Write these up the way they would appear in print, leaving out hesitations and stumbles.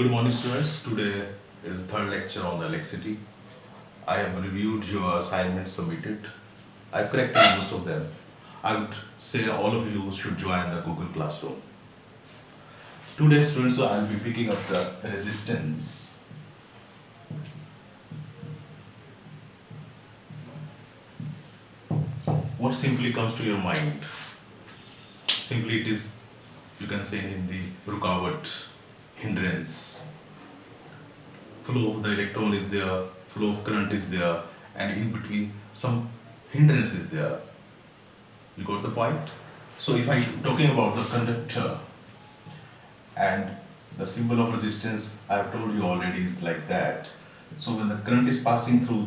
Good morning, students. Today is the third lecture on the electricity. I have reviewed your assignments submitted. I've corrected most of them. I would say all of you should join the Google Classroom. Today, students, I'll be picking up the resistance. What simply comes to your mind? Simply, it is, you can say in Hindi, rukawat, hindrance. Flow of the electron is there, flow of current is there, and in between some hindrance is there. You got the point? So if I'm talking about the conductor and the symbol of resistance, I have told you already is like that. So when the current is passing through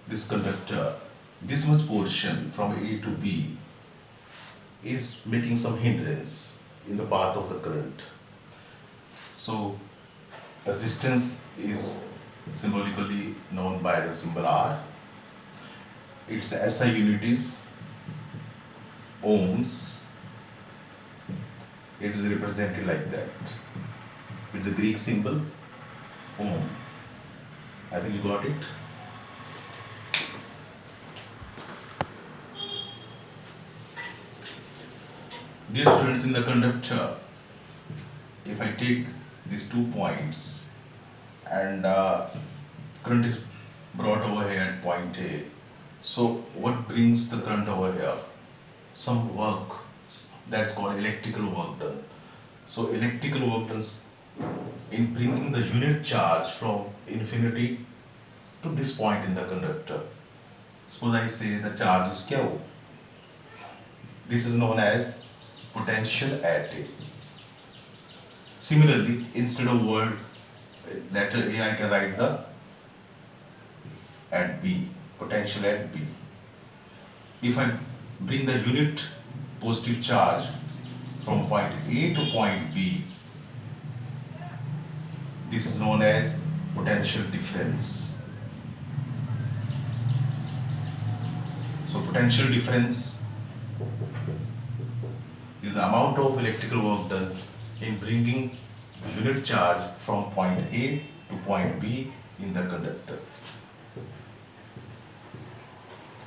this conductor, this much portion from A to B is making some hindrance in the path of the current. So resistance is symbolically known by the symbol R. Its SI unit is ohms. It is represented like that. It's a Greek symbol, ohm. I think you got it. Dear students, in the conductor, if I take these 2 points and current is brought over here at point A, so what brings the current over here? Some work, that's called electrical work done. So electrical work done in bringing the unit charge from infinity to this point in the conductor. Suppose I say the charge is Q. This is known as potential at A. Similarly, instead of word letter A, I can write the at B, potential at B. If I bring the unit positive charge from point A to point B, this is known as potential difference. So potential difference is the amount of electrical work done in bringing unit charge from point A to point B in the conductor.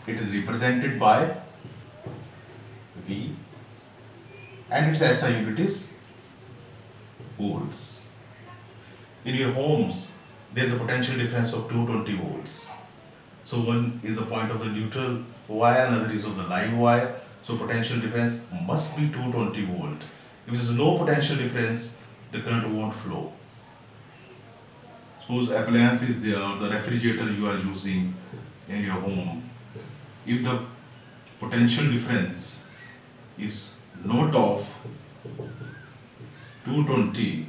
It is represented by V and its SI unit is volts. In your homes, there is a potential difference of 220 volts. So one is a point of the neutral wire, another is of the live wire. So potential difference must be 220 volt. If there is no potential difference, the current won't flow. Suppose appliance is there, or the refrigerator you are using in your home. If the potential difference is not of 220,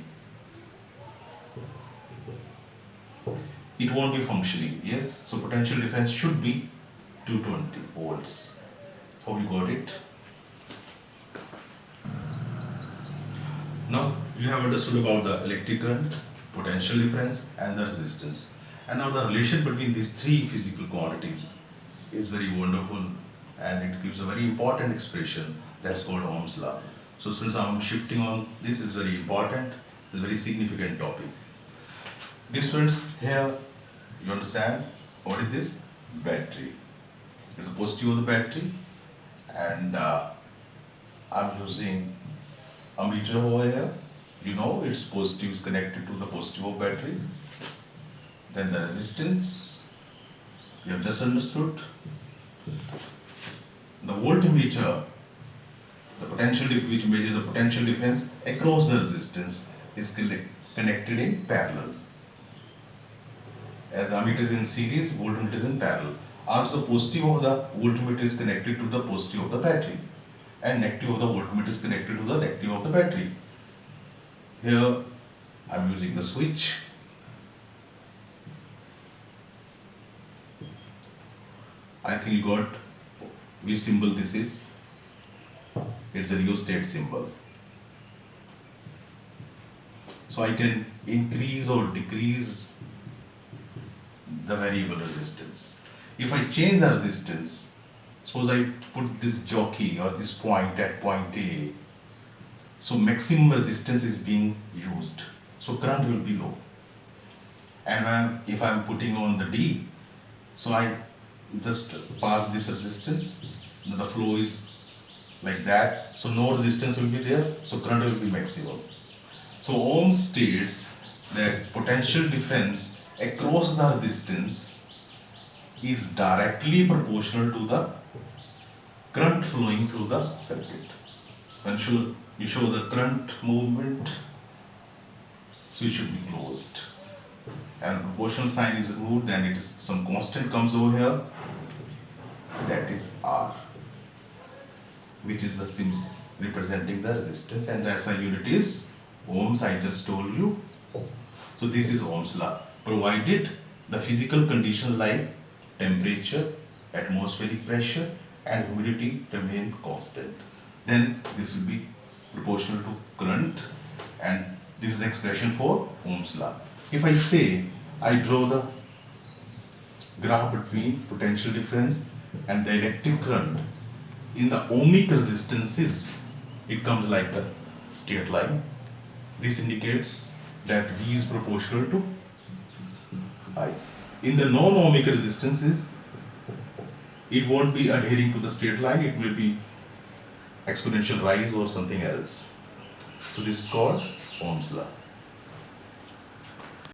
it won't be functioning. Yes, so potential difference should be 220 volts. How you got it? Now you have understood about the electric current, potential difference and the resistance. And now the relation between these three physical quantities is very wonderful, and it gives a very important expression that's called Ohm's law. So since I'm shifting on, this is very important, it's a very significant topic. Dear students, here you understand what is this? Battery. It's a positive of the battery, and I'm using a meter over here. You know its positive is connected to the positive of battery. Then the resistance, you have just understood. The voltmeter, the potential which measures the potential difference across the resistance, is connected in parallel. As ammeter is in series, voltmeter is in parallel. Also, positive of the voltmeter is connected to the positive of the battery, and negative of the voltmeter is connected to the negative of the battery. Here I am using the switch. I think you got which symbol this is. It's a rheostat symbol. So I can increase or decrease the variable resistance. If I change the resistance, suppose I put this jockey or this point at point A, so maximum resistance is being used. so current will be low. And if I am putting on the D, so I just pass this resistance, the flow is like that, so no resistance will be there, so current will be maximum. So Ohm states that potential difference across the resistance is directly proportional to the current flowing through the circuit. When you show the current movement, switch should be closed. And proportional sign is removed, then it is some constant comes over here, that is R, which is the symbol representing the resistance, and the SI unit is ohms, I just told you. So this is Ohm's law. Provided the physical conditions like temperature, atmospheric pressure and humidity remain constant, then this will be proportional to current, and this is expression for Ohm's law. If I say I draw the graph between potential difference and the electric current in the ohmic resistances, it comes like a straight line. This indicates that V is proportional to I. In the non-ohmic resistances, it won't be adhering to the straight line, it will be exponential rise or something else. So this is called Ohm's law.